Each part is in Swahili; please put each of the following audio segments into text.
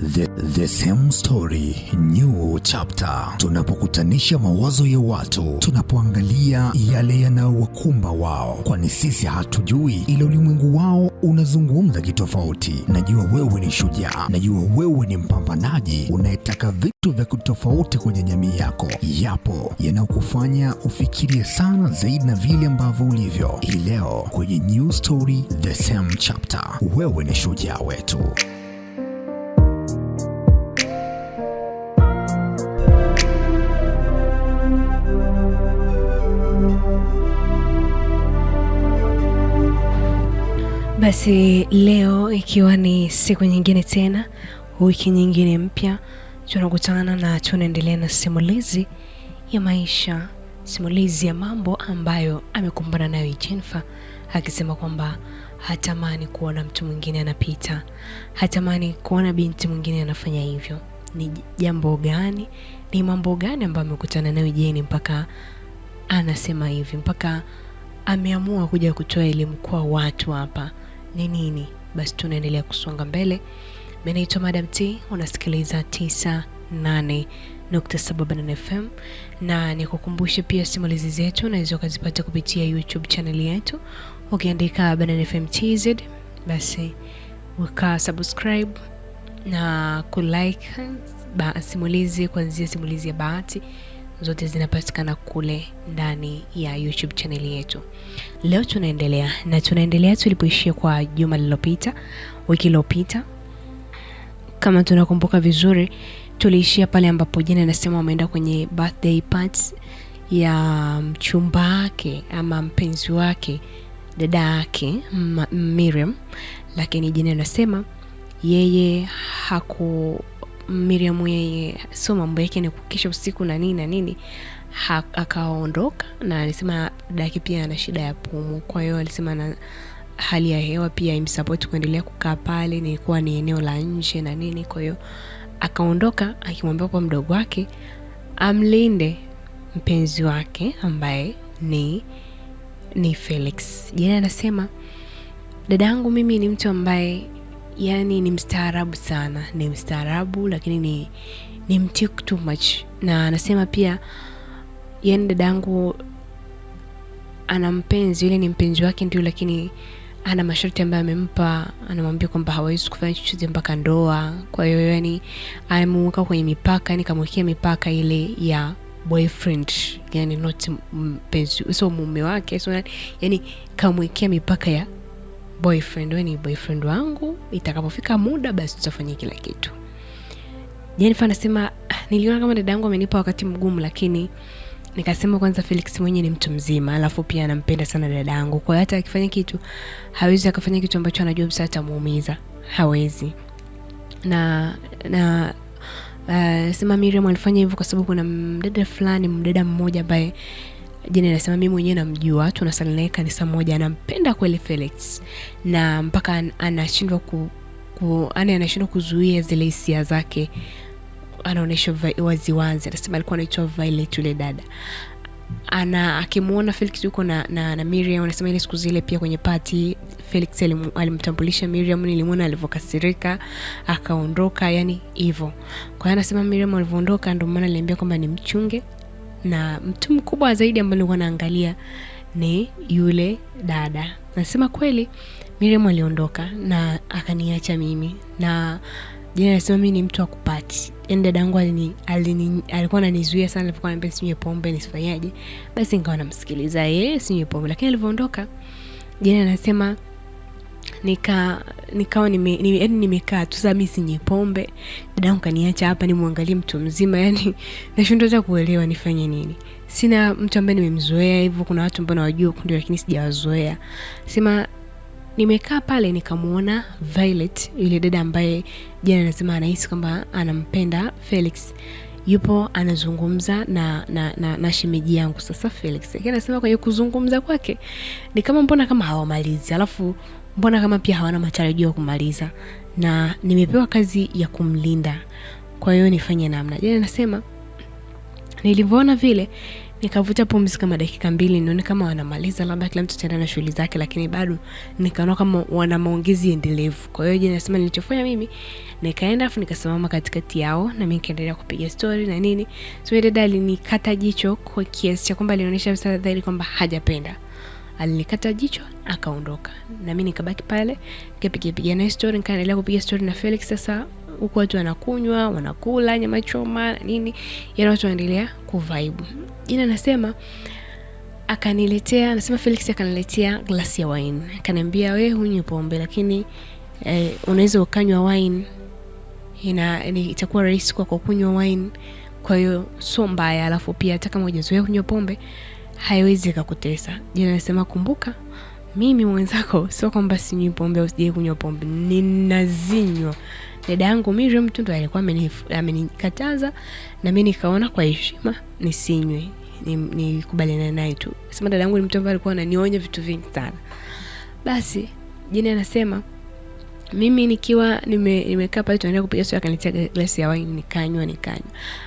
The same story, new chapter. Tunapokutanisha mawazo ya watu, tunapoangalia yale yanayowakumba wao, kwani sisi hatujui ila ulimwengu wao unazungumza kitofauti. Najua wewe ni shujaa, najua wewe ni mpambanaji unayetaka vitu vya kutofauti kwenye jamii yako. Yapo yanayokufanya ufikirie sana zaidi na vile ambavyo ulivyo. Hii leo kwenye new story, the same chapter, wewe ni shujaa wetu. Basi leo ikiwa ni siku nyingine tena, wiki nyingine mpya, tunakutana na tunaendelea na simulizi ya maisha, simulizi ya mambo ambayo amekumbana nayo Jennifer, akisema kwamba hatamani kuona mtu mwingine anapita, hatamani kuona binti mwingine anafanya hivyo. Ni jambo gani, ni mambo gani ambayo amekutana nayo Jenny mpaka anasema hivi, mpaka ameamua kuja kutoa elimu kwa watu hapa? Ni nini? Basi tunaendelea kusonga mbele. Mimi naitwa Madam T, unasikiliza 98.7 Banana FM, na nikukumbushe pia simulizi zetu unaweza kuzipata kupitia YouTube channel yetu ukiandika Banana FM TZ. Basi weka subscribe na kulike simulizi, kuanzia simulizi ya bahati zote zinapatikana kule ndani ya YouTube channel yetu. Leo tunaendelea tulipoishia kwa juma lililopita, wiki iliyopita. Kama tunakumbuka vizuri, tuliishia pale ambapo Jenny anasema wameenda kwenye birthday party ya mchumba wake ama mpenzi wake, dada yake Miriam. Lakini Jenny anasema yeye Miriam yeye sio mambo yake ni kukesha usiku na nini akaondoka, na alisema dada yake pia ana shida ya pumu, kwa hiyo alisema na hali ya hewa pia imsupport kuendelea kukaa pale, nilikuwa ni eneo la nje na nini, kwa hiyo akaondoka akimwambia kwa mdogo wake amlinde mpenzi wake ambaye ni Felix. Jenny anasema dadangu mimi ni mtu ambaye yani ni mstaarabu sana, ni mstaarabu lakini ni mtii too much. Na anasema pia yani dadangu ana mpenzi, yule ni mpenzi wake ndio, lakini ana masharti ambayo amempa, anamwambia kwamba hawezi kufanya chochote mpaka ndoa. Kwa hiyo yani amemweka kwenye mipaka, yani kamwekea mipaka ile ya boyfriend, yani not mpenzi, so mume wake, so yani kamwekea mipaka ya boyfriend. Wewe ni boyfriend wangu, itakapofika muda basi tutafanya kila kitu. Jennifer anasema niliona kama dadangu amenipa wakati mgumu, lakini nikasema kwanza Felix mwenyewe ni mtu mzima, alafu pia anampenda sana dadangu, kwa hiyo hata akifanya kitu hawezi akafanya kitu ambacho anajua msa atamuumiza, hawezi. Na sema Miriam alifanya hivyo kwa sababu kuna mdada mmoja ambaye Jenny anasema mimi mwenyewe namjua, tunasali naye kanisa moja, anampenda kweli Felix, na mpaka anashindwa anashindwa kuzuia zile hisia zake, anaonesha waziwazi. Anasema alikuwa anaitwa Violet yule dada, akimuona Felix yuko na Miriam. Anasema ile siku zile pia kwenye party Felix alimtambulisha Miriam, nilimuona alivyokasirika akaondoka, yani hivyo. Kwa hiyo anasema Miriam alivyoondoka ndio maana aliambia kwamba ni mchunge, na mtu mkubwa zaidi ambaye alikuwa anaangalia ni yule dada. Nasema kweli Miriam aliondoka na akaniacha mimi, na Jenny anasema mimi ni mtu wa kupati. Dadangu alikuwa ananizuia sana, alikuwa ananiambia sinywe pombe nisifanyaje, basi nikawa namsikiliza yeye sinywe pombe. Lakini alivyoondoka Jenny anasema nikawa nimekaa tu sasa, mimi sinywe pombe, dadangu kaniacha hapa nimwangalie mtu mzima, yani nashindwa hata kuelewa nifanye nini. Sina mtu ambaye nimemzoea hivyo, kuna watu ambao nawajua kundi lakini sijawazoea. Sema nimekaa pale nikamuona Violet yule dada ambaye Jenny anasema anahisi kwamba anampenda Felix, yupo anazungumza na shemeji yangu sasa Felix. Lakini anasema kwa hiyo kuzungumza kwake ni kama mbona kama hawamalizi, alafu mbona kama pia hawana matarajio ya kumaliza, na nimepewa kazi ya kumlinda, kwa hiyo nifanye namna. Jenny anasema nilivyoona vile Nikavuta pumzi kama dakika 2 nione kama wanamaliza, labda kila mtu ataenda na shughuli zake, lakini bado nikaona kama wana maongezi endelevu. Kwa hiyo nasema nilichofanya mimi, nikaenda afu nikasimama katikati yao na mimi nikaendelea kupiga story na nini. So dada alinikata jicho kwa kiasi cha kwamba alionyesha dhahiri kwamba hajapenda. Alinikata jicho akaondoka. Na mimi nikabaki pale, nikapiga na story, nikaendelea kupiga story na Felix. Sasa huko watu wanakunywa, wanakula nyama choma nini, yana watu wanaendelea kuvibe. Jina nasema anasema Felix akaniletea glasi ya wine. Akaniambia wewe hunywi pombe, lakini unaweza ukanywa wine, itakuwa rahisi kwa kunywa wine, kwa hiyo sio mbaya, alafu pia hata kama hujazoea kunywa pombe haiwezi kukutesa. Jina nasema kumbuka, mimi mwenzako sio kwamba sinywi pombe au sije kunywa pombe, ninazinywa. Dada yangu Miriam tu ndo alikuwa amenikataza, na mimi nikaona kwa heshima nisinywe, nikubaliana naye tu. Sema dada yangu ni mtu ambaye alikuwa ananionya vitu vingi sana. Basi Jina anasema mimi nikiwa nimekaa pale tunaendelea kupiga story, akaniletea glasi ya wine, nikanywa.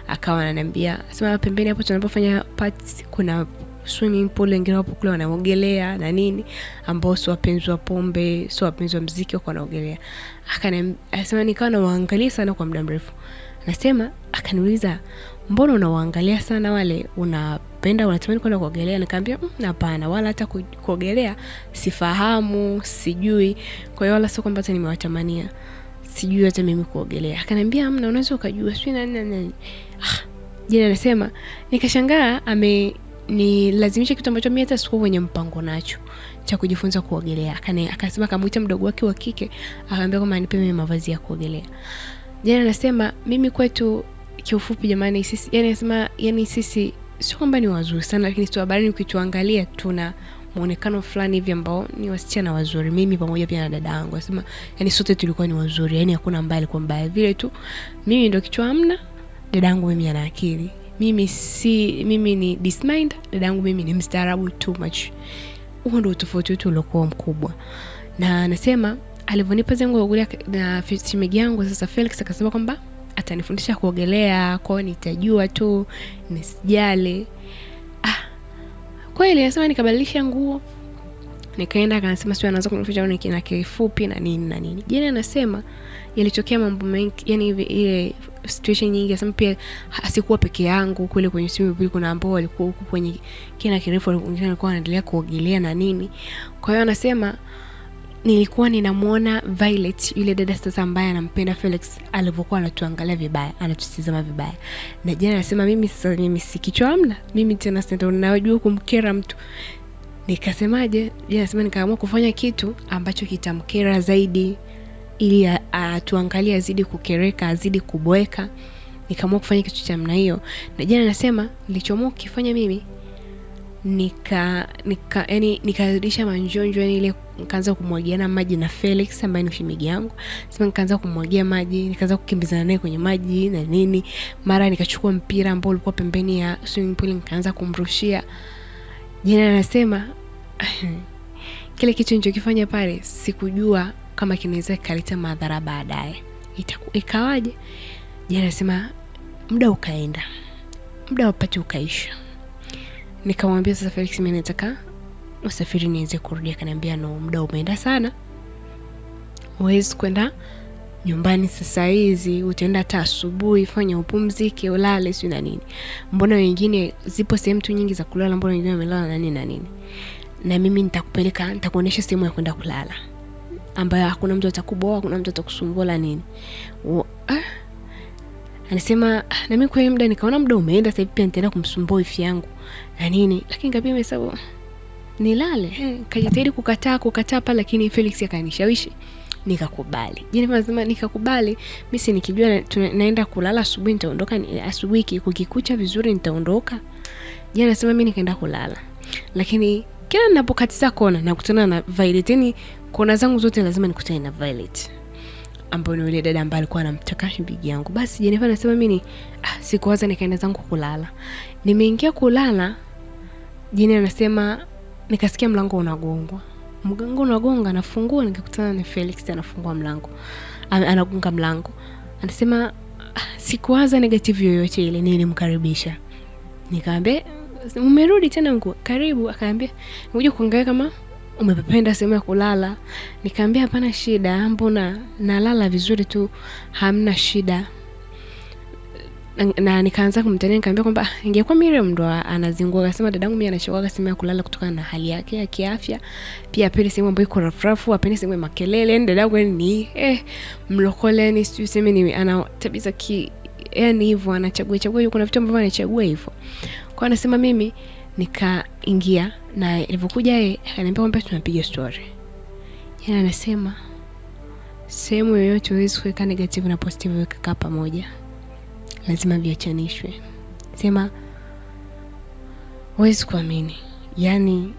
Akawa ananiambia, sema pembeni hapo tunapofanya party kuna swimming pool, wengine wapo kule wanaogelea na nini, ambao sio wapenzi wa pombe, sio wapenzi wa muziki, wako wanaogelea. Akasema nikawa nawaangalia sana kwa muda mrefu. Anasema akaniuliza, mbona unawaangalia sana wale, unatamani kwenda kuogelea? Nikamwambia hapana, wala hata kuogelea sifahamu, sijui, kwa hiyo wala sio kwamba hata nimewatamania, sijui hata mimi kuogelea. Akaniambia unaweza ukajua sio nani. Jina anasema nikashangaa nilazimisha kitu ambacho mimi hata sikuwa kwenye mpango nacho cha kujifunza kuogelea. Akasema kamuita mdogo wake wa kike, akamwambia kama anipe mimi mavazi ya kuogelea. Jana anasema mimi kwetu kiufupi jamani, sisi sio kwamba ni wazuri sana, lakini tu habari ukituangalia tuna muonekano fulani hivi ambao ni wasichana wazuri, mimi pamoja pia na dada yangu. Anasema sote tulikuwa ni wazuri, hakuna ambaye alikuwa mbaya, vile tu mimi ndio kichwa hamna, dada yangu mimi ana akili. Mimi ni dismind, dada yangu mimi ni mstaarabu too much. Huo ndio tofauti wetu uliokuwa mkubwa. Na anasema alivyonipa zangu kuogelea na shemeji yangu, sasa Felix akasema kwamba atanifundisha kuogelea, kwa nitajua tu, nisijale. Kweli anasema nikabadilisha nguo, nikaenda, akasema sio anaanza kunifundisha kina kifupi na nini. Jana anasema yalitokea mambo mengi, hivi ile situation nyingi. Anasema pia asikuwa peke yangu kule kwenye swimming pool, kuna ambao walikuwa huko kwenye kina kirefu, walikuwa wanaendelea kuogelea na nini. Kwa hiyo anasema nilikuwa ninamuona Violet, yule dada sasa ambaye anampenda Felix, alipokuwa anatuangalia vibaya, anatutizama vibaya. Na Jana anasema mimi si kichwa hamna, mimi tena sasa najua kumkera mtu. Nikasemaje? Jana anasema nikaamua kufanya kitu ambacho kitamkera zaidi, ili atuangalie azidi kukereka, azidi kubweka. Nikaamua kufanya kitu cha namna hiyo. Na Jana anasema nilichoamua kufanya mimi, nikarudisha manjonjo, ile nikaanza kumwagiana maji na Felix ambaye ni shemeji yangu. Sema nikaanza kumwagia maji, nikaanza kukimbizana naye kwenye maji na nini. Mara nikachukua mpira ambao ulikuwa pembeni ya swimming pool, nikaanza kumrushia. Jina anasema kile kitu nilichokifanya pale sikujua kama kinaweza kuleta madhara baadaye. Ikawaje? Jina anasema muda ukaenda, muda wapati ukaisha. Nikamwambia sasa Felix, mimi nataka usafiri niweze kurudi. Akaniambia no, muda umeenda sana, huwezi kwenda nyumbani sasa hizi, utaenda hata asubuhi, fanya upumzike, ulale sio na nini. Mbona wengine zipo sehemu tu nyingi za kulala, mbona wengine wamelala na nini. Na mimi nitakuonesha sehemu ya kwenda kulala ambayo hakuna mtu atakuboa, hakuna mtu atakusumbua nini. Anasema na mimi kwa muda nikaona muda umeenda, sasa pia nitaenda kumsumbua ifi yangu na nini, lakini ngapia hesabu nilale. Kajitahidi kukataa pale, lakini Felix akanishawishi nikakubali. Nasema nikakubali, mimi si nikijua naenda kulala asubuhi, nitaondoka asubuhi, kukikucha vizuri nitaondoka. Nasema mimi nikaenda kulala, lakini kila ninapokatiza kona nakutana na Violet. Kona zangu zote lazima nikutane na Violet, ambaye ni yule dada ambaye alikuwa anamtaka shemeji yangu. Basi Jennifer anasema mimi sikuwaza, nikaenda zangu kulala. Nimeingia kulala, Jennifer anasema nikasikia mlango unagongwa. Mlango unagonga, nafungua, nikakutana na Felix anafungua mlango. Anagonga mlango. Anasema sikuwaza negative yoyote ile, nilimkaribisha. Nikamwambia umerudi tena karibu. Akaambia ngoja kuangalia kama umependa sehemu ya kulala. Nikamwambia hapana shida, mbona nalala vizuri tu, hamna shida. Na nikaanza kumtania, nikamwambia kwamba ingekuwa Miriam ndo anazingua, akasema dadangu mimi anachoka sehemu ya kulala kutokana na hali yake ya kiafya, pia apende sehemu ambayo iko rafrafu, apende sehemu ya makelele. Dadangu ni mlokole, ni siseme ni ana tabia yani hivyo, anachagua kuna vitu ambavyo anachagua hivyo. Kwa anasema mimi nikaingia, na ilipokuja yeye akaniambia kwamba tunapiga story. Yeye anasema sehemu yoyote huwezi kuweka negative na positive weka pamoja, lazima viachanishwe. Sema huwezi kuamini, yani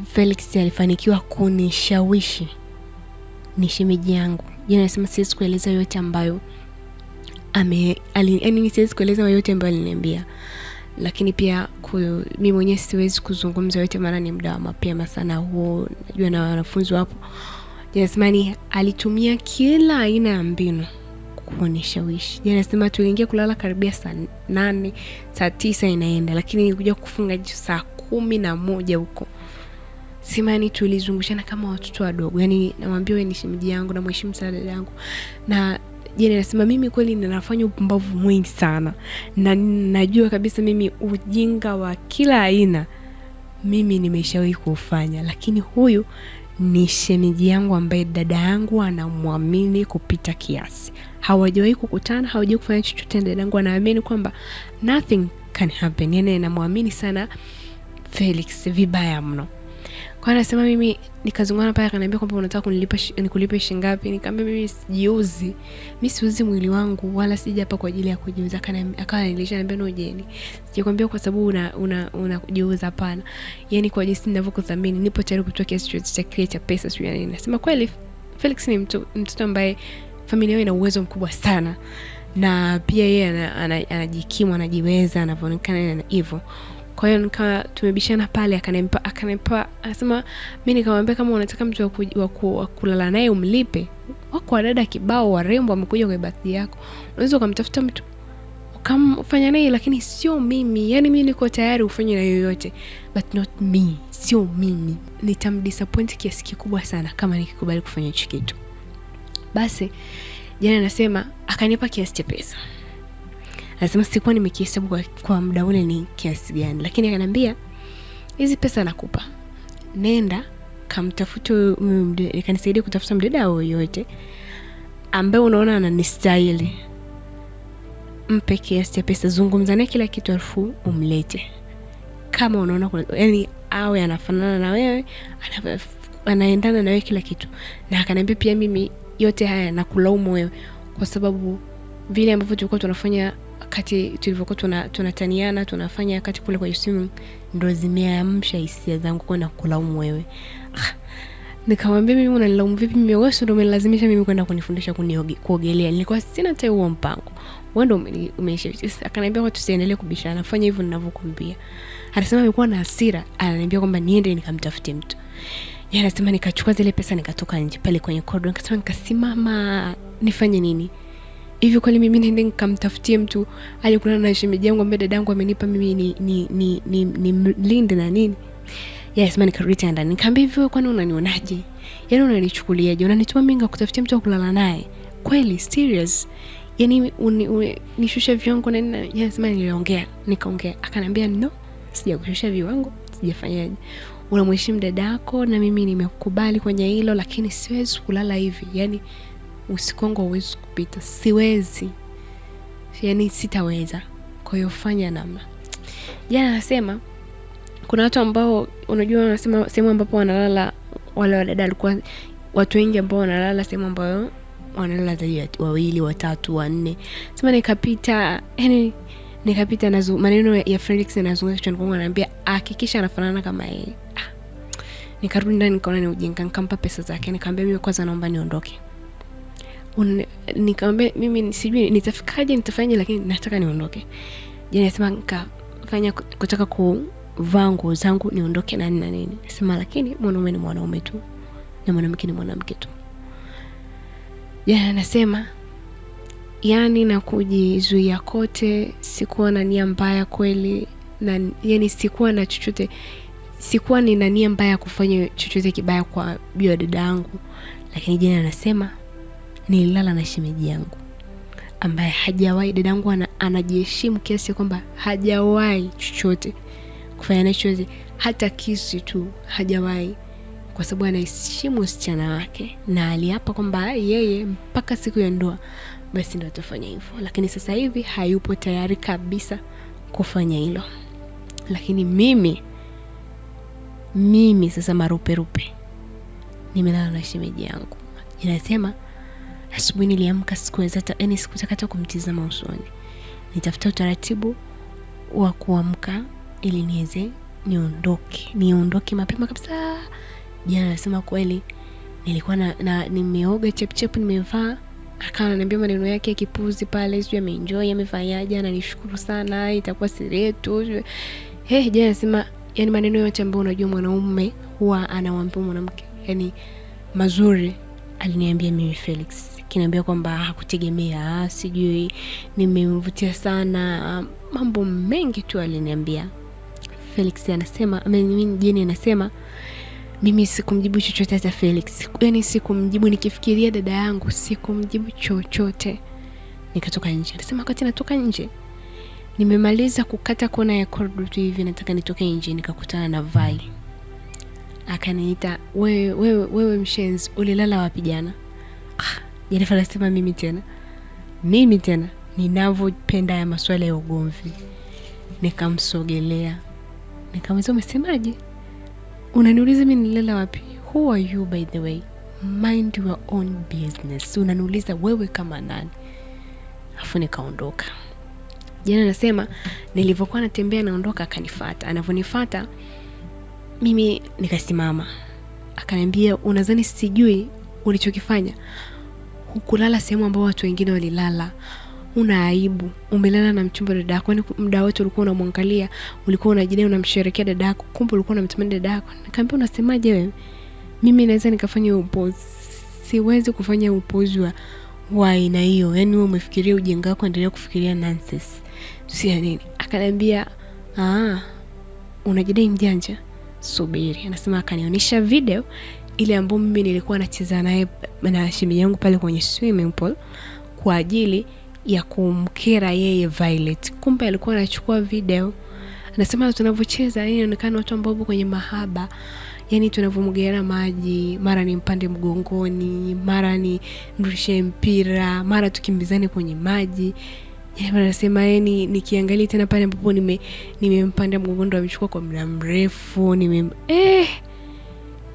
Felix alifanikiwa kunishawishi ni shemeji yangu. Yeye anasema siwezi kueleza yote ambayo yani siwezi kueleza yote ambayo aliniambia, lakini pia mimi mwenyewe siwezi kuzungumza yote maana ni muda wa mapema sana huo, najua na wanafunzi wapo. Anasema alitumia kila aina ya mbinu kunishawishi. Anasema tuliingia kulala karibia saa 8, saa 9 inaenda, lakini nilikuja kufunga saa 11 huko. Simani tulizungushana kama watoto wadogo. Yani namwambia wewe ni shemeji yangu na mheshimu sana dada yangu. Na Jane anasema mimi kweli ninafanya upumbavu mwingi sana, na najua kabisa mimi ujinga wa kila aina mimi nimeshawahi kufanya, lakini huyu ni shemeji yangu ambaye dada yangu anamwamini kupita kiasi. Hawajawahi kukutana, hawajawahi kufanya chochote, dada yangu anaamini kwamba nothing can happen. Yani anamwamini sana Felix vibaya mno. Kwa anasema mimi nikazungana pale, akaniambia kwamba unataka nikulipe shilingi ngapi? Nikamwambia mimi sijiuzi. Mimi siuzi mwili wangu wala sija hapa kwa ajili ya kujiuza. Akawa nilishaambia no Jeni, sijakwambia kwa sababu unajiuza, hapana. Yani kwa jinsi ninavyokuthamini nipo tayari kutoa kiasi chochote cha pesa sio yani. Nasema kweli Felix ni mtoto ambaye familia yake ina uwezo mkubwa sana, na pia yeye anajikimu, anajiweza, anavyoonekana hivyo. Kwa hiyo nikawa tumebishana pale, akanipa anasema mimi nikamwambia kama unataka mtu wa kulala naye umlipe. Wako wadada kibao warembo wamekuja kwa birthday yako, unaweza kumtafuta mtu ukamfanya naye, lakini sio mimi. Yani mimi niko tayari ufanye na yoyote, but not me, sio mimi. Nitamdisappoint kiasi kikubwa sana kama nikikubali kufanya hicho kitu. Basi jana anasema akanipa kiasi cha pesa. Anasema sikuwa nimekihesabu kwa muda ule ni kiasi gani, lakini akaniambia hizi pesa nakupa, nenda kamtafute, nikanisaidia kutafuta mdada yoyote ambaye unaona ananistahili, mpe kiasi cha pesa, zungumza naye kila kitu, alafu umlete. Kama unaona yani awe anafanana na wewe, anaendana na wewe kila kitu. Na akaniambia pia mimi yote haya nakulaumu wewe, kwa sababu vile ambavyo tulikuwa tunafanya wakati tulivyokuwa tunataniana tunafanya wakati kule kwa Yusufu, ndo zimeamsha hisia zangu kwenda kulaumu wewe. Nikamwambia mimi unanilaumu vipi? Mimi wewe ndio umenilazimisha mimi kwenda kunifundisha kuogelea, nilikuwa sina hata huo mpango, wewe ndio umeisha. Akaniambia kwa tusiendelee kubishana, fanya hivyo ninavyokuambia. Anasema alikuwa na hasira, ananiambia kwamba niende nikamtafute mtu. Yeye anasema nikachukua zile pesa nikatoka nje pale kwenye corridor, nikasema nikasimama nifanye nini? Hivi kweli mimi niende nikamtafutie mtu alikutana na shemeji yangu ambaye dadangu amenipa mimi ni mlinde na nini? Yes, mimi nikarudi ndani. Nikamwambia hivyo kwani unanionaje? Yaani unanichukuliaje? Unanituma mimi ngakutafutia mtu wa kulala naye? Kweli serious? Yaani nishusha viwango na nini? Yes, mimi niliongea. Nikaongea. Akaniambia no, sijakushusha viwango, sijafanyaje. Unamheshimu dadako na mimi nimekubali kwenye hilo, lakini siwezi kulala hivi. Yaani usikongo uwezi kupita, siwezi, yani sitaweza, kwa hiyo fanya namna. Jana anasema kuna watu ambao unajua wanasema sehemu ambapo wanalala wale wadada, alikuwa watu wengi ambao wanalala sehemu ambayo wanalala zaidi 2, 3, 4. Sema nikapita nazo maneno ya Felix yanazungumza kichwani kwangu, ananiambia hakikisha anafanana kama yeye. Nikarudi ndani nikaona ni ujinga, nikampa pesa zake, nikamwambia mimi kwanza naomba niondoke. Nikamwambia mimi sijui nitafikaje, nitafanya, lakini nataka niondoke. Jana nasema nikafanya kutaka kuvaa nguo zangu niondoke na nini. Nasema lakini mwanaume ni mwanaume tu na mwanamke ni mwanamke tu. Jana nasema yani na kujizuia kote, sikuwa na nia mbaya kweli, na yani sikuwa na chochote, sikuwa nina nia mbaya kufanya chochote kibaya kwa bio dada yangu. Lakini Jane anasema nililala na shemeji yangu ambaye hajawahi, dada yangu anajiheshimu kiasi kwamba hajawahi chochote kufanya na chochote, hata kisi tu hajawahi, kwa sababu anaheshimu usichana wake na aliapa kwamba yeye mpaka siku ya ndoa basi ndio atafanya hivyo. Lakini sasa hivi hayupo tayari kabisa kufanya hilo. Lakini mimi sasa marupe nimelala na shemeji yangu. Inasema asubuhi niliamka, sikutaka hata kumtizama usoni. Nitafuta utaratibu wa kuamka ili niweze niondoke mapema kabisa. Jana anasema kweli nilikuwa nimeoga chep nimevaa, akawa ananiambia maneno yake ya kipuzi pale, sio ameenjoy, amefanyaje, ananishukuru sana, itakuwa siri yetu. Jana anasema yani maneno yote ambayo unajua mwanaume huwa anawaambia mwanamke, yani mazuri, aliniambia mimi Felix. Kinaambia kwamba hakutegemea, sijui nimemvutia sana, mambo mengi tu aliniambia. Felix anasema, Jane anasema mimi sikumjibu chochote hata Felix. Yani sikumjibu, nikifikiria dada yangu sikumjibu chochote. Nikatoka nje. Anasema wakati natoka nje, nimemaliza kukata kona ya corridor tu hivi, nataka nitoke nje, nikakutana na Vai. Akaniita, wewe mshenzi, ulilala wapi jana? Jennifer anasema mimi tena ninavyopenda ya maswala ya ugomvi. Nikamsogelea, nikamwambia umesemaje? Unaniuliza mimi nililala wapi? Who are you by the way? Mind your own business. Unaniuliza wewe kama nani? Afu nikaondoka. Jana anasema nilivyokuwa natembea naondoka, akanifuata. Anavonifuata mimi nikasimama. Akaniambia unadhani sijui ulichokifanya? Hukulala sehemu ambao watu wengine walilala. Una aibu. Umelala na mchumba dada yako. Kwani muda wote ulikuwa unamwangalia, ulikuwa unajidai unamsherehekea dada yako, kumbe ulikuwa unamtamani dada yako. Nikamwambia unasemaje wewe? Mimi naweza nikafanya upozi. Siwezi kufanya upozi wa aina hiyo. Yani wewe umefikiria ujinga wako, endelea kufikiria nonsense. Si nini? Akaniambia, unajidai mjanja. Subiri. Anasema akanionyesha video ile ambayo mimi nilikuwa nacheza naye na shemeji yangu pale kwenye swimming pool kwa ajili ya kumkera yeye Violet. Kumbe alikuwa anachukua video. Anasema tunavyocheza, yani inaonekana watu ambao kwenye mahaba, yani tunavyomugeana maji, mara ni mpande mgongoni, mara ni mrushe mpira, mara tukimbizane kwenye maji. Yani anasema yani nikiangalia tena pale ambapo nimempanda mgongoni ndo amechukua kwa muda mrefu,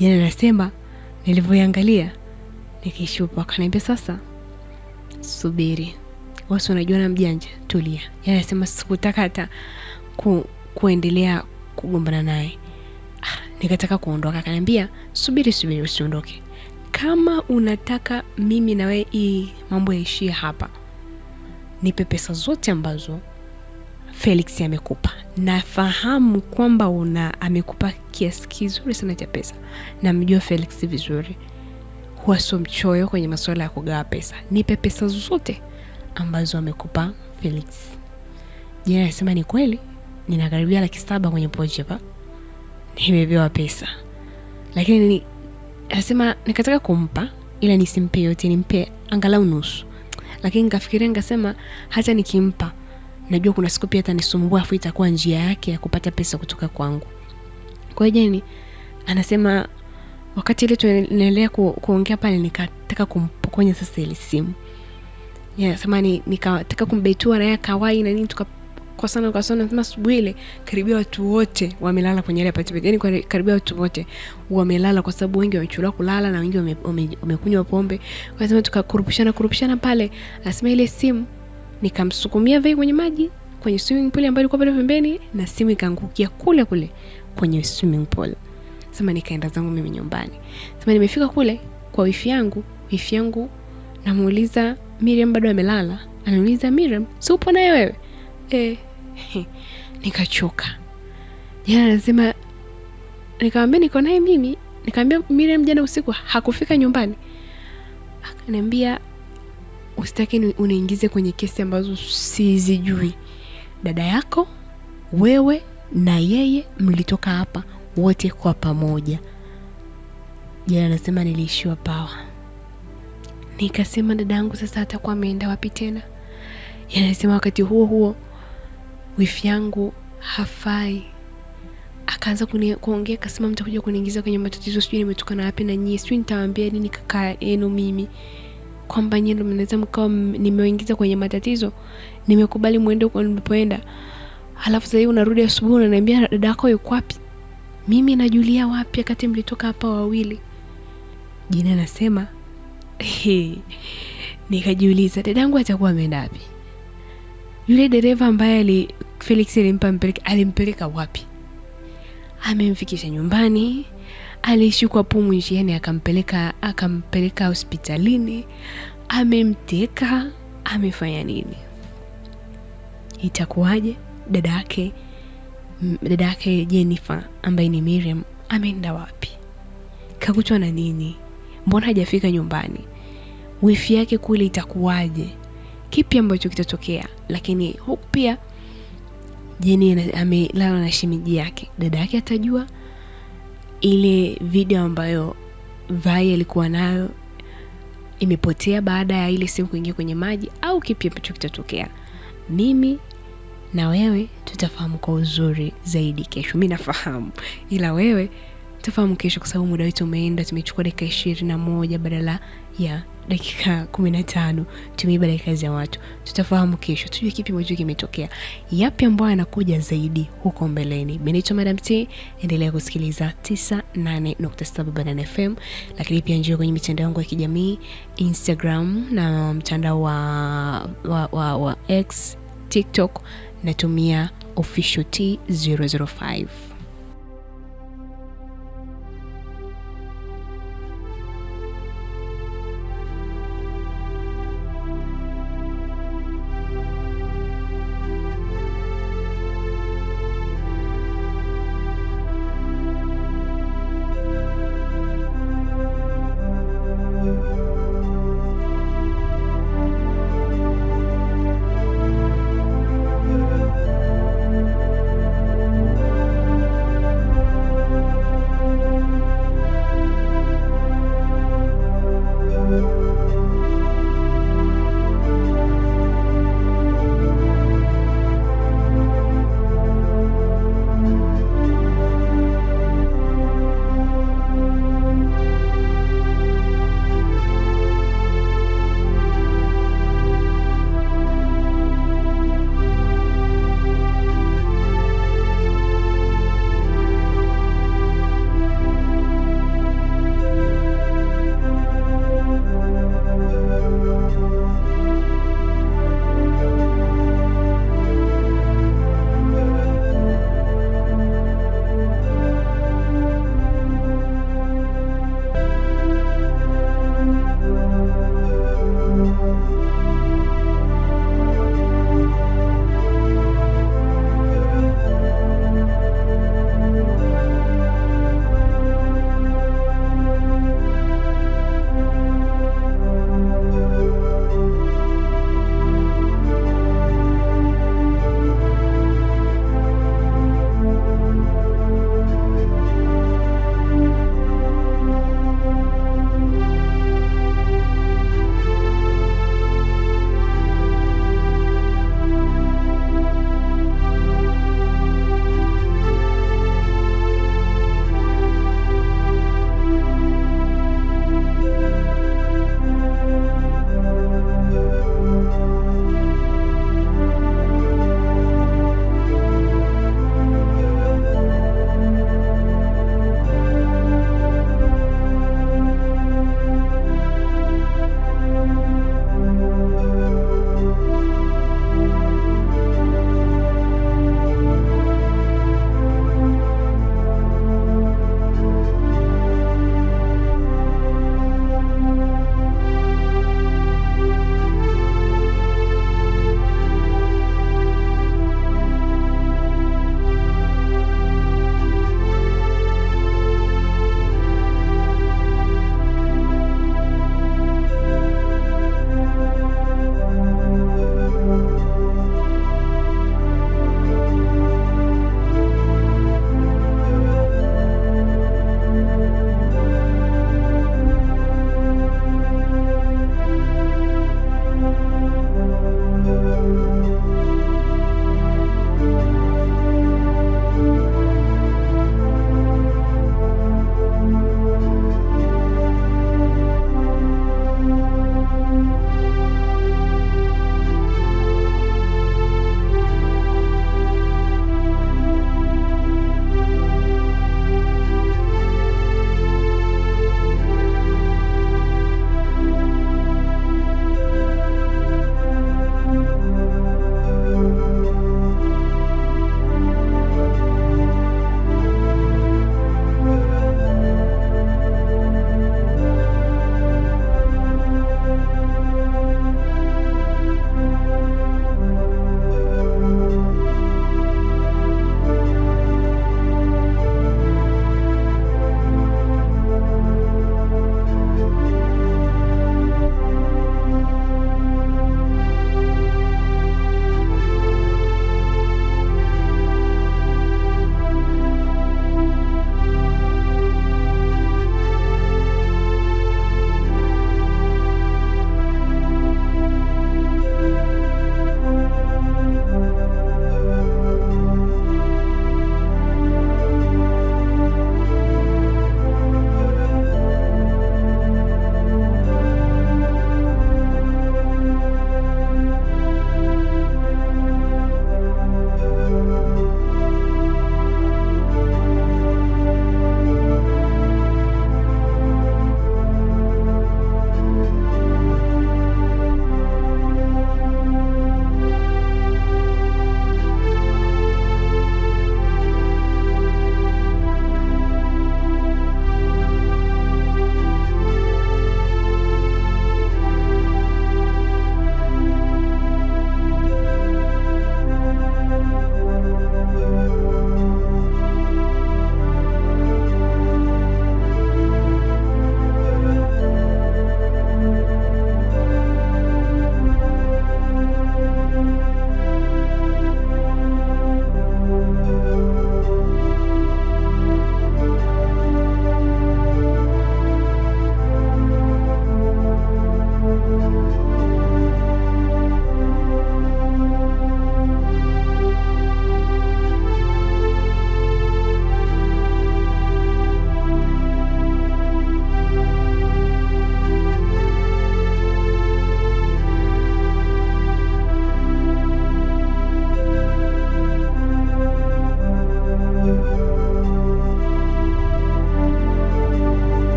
yani anasema nilivyoangalia nikishupa. Akaniambia sasa subiri, watu wanajua na mjanja, tulia. Yani anasema sikutaka hata kuendelea kugombana naye. Nikataka kuondoka. Akaniambia subiri usiondoke. Kama unataka mimi na wewe hii mambo yaishie hapa, nipe pesa zote ambazo Felix amekupa. Nafahamu kwamba amekupa kiasi kizuri sana cha pesa. Namjua Felix vizuri. Huwa sio mchoyo kwenye masuala ya kugawa pesa. Nipe pesa zote ambazo amekupa Felix. Jana anasema ni kweli, ninakaribia 700,000 kwenye pochi hapa. Nimepewa pesa. Lakini anasema nikataka kumpa, ila nisimpe yote, nimpe angalau nusu. Lakini nikafikiria nikasema hata nikimpa, najua kuna siku pia atanisumbua, afu itakuwa njia yake ya kupata pesa kutoka kwangu. Kwa hiyo Jane anasema wakati ile tunaendelea kuongea pale, nikataka kumpokonya sasa ile simu. Anasema nikataka kumbetua na yeye kawaii na nini, tukakosana nasema asubuhi ile karibia watu wote wamelala kwenye ile apartment. Yani karibia watu wote wamelala kwa sababu wengi wamechelewa kulala na wengi wamekunywa pombe. Kwa hiyo tukakurupushana pale. Anasema ile simu nikamsukumia vile kwenye maji kwenye swimming pool ambayo ilikuwa pale pembeni, na simu ikaangukia kule kwenye swimming pool. Sema nikaenda zangu mimi nyumbani. Sema nimefika kule kwa wifi yangu namuuliza Miriam bado amelala. Ananiuliza Miriam, si upo naye wewe? Nikachoka. Jana anasema nikamwambia niko naye mimi. Nikamwambia Miriam jana usiku hakufika nyumbani. Akaniambia usitaki uniingize kwenye kesi ambazo sizijui. Dada yako wewe na yeye mlitoka hapa wote kwa pamoja. Jana anasema niliishiwa power. Nikasema dadangu sasa atakuwa ameenda wapi tena? Anasema wakati huo huo wifi yangu hafai. Akaanza kuongea, akasema mtakuja kuniingiza kwenye matatizo, sijui nimetoka na wapi na nyie, sijui nitawaambia nini kaka yenu mimi, kwamba nyie ndio mnaweza mkao nimewaingiza kwenye matatizo, nimekubali muende huko nilipoenda. Halafu sasa unarudi asubuhi unaniambia dadako yuko wapi? Mimi najulia wapi wakati mlitoka hapa wawili? Jina anasema nikajiuliza dadangu atakuwa ameenda wapi? Yule dereva ambaye Felix alimpeleka wapi? Amemfikisha nyumbani, alishukwa pumu njiani akampeleka hospitalini, amemteka, amefanya nini? Itakuwaje? Dada yake Jennifer ambaye ni Miriam ameenda wapi? Kakutwa na nini? Mbona hajafika nyumbani? Wifi yake kule itakuwaje? Kipi ambacho kitatokea? Lakini huku pia Jenny amelala na shimiji yake. Dada yake atajua ile video ambayo Vai alikuwa nayo imepotea baada ya ile simu kuingia kwenye maji, au kipi ambacho kitatokea? Mimi na wewe tutafahamu kwa uzuri zaidi kesho. Mimi nafahamu, ila wewe utafahamu kesho, kwa sababu muda wetu umeenda. Tumechukua dakika 21 badala ya dakika 15. Tumeiba dakika za watu. Tutafahamu kesho, tujue kipi ambacho kimetokea, yapi ambayo yanakuja zaidi huko mbeleni. Benito Madam T, endelea kusikiliza 98.7 Banana FM, lakini pia njoo kwenye mitandao yangu ya kijamii, Instagram na mtandao wa X, TikTok natumia official T005.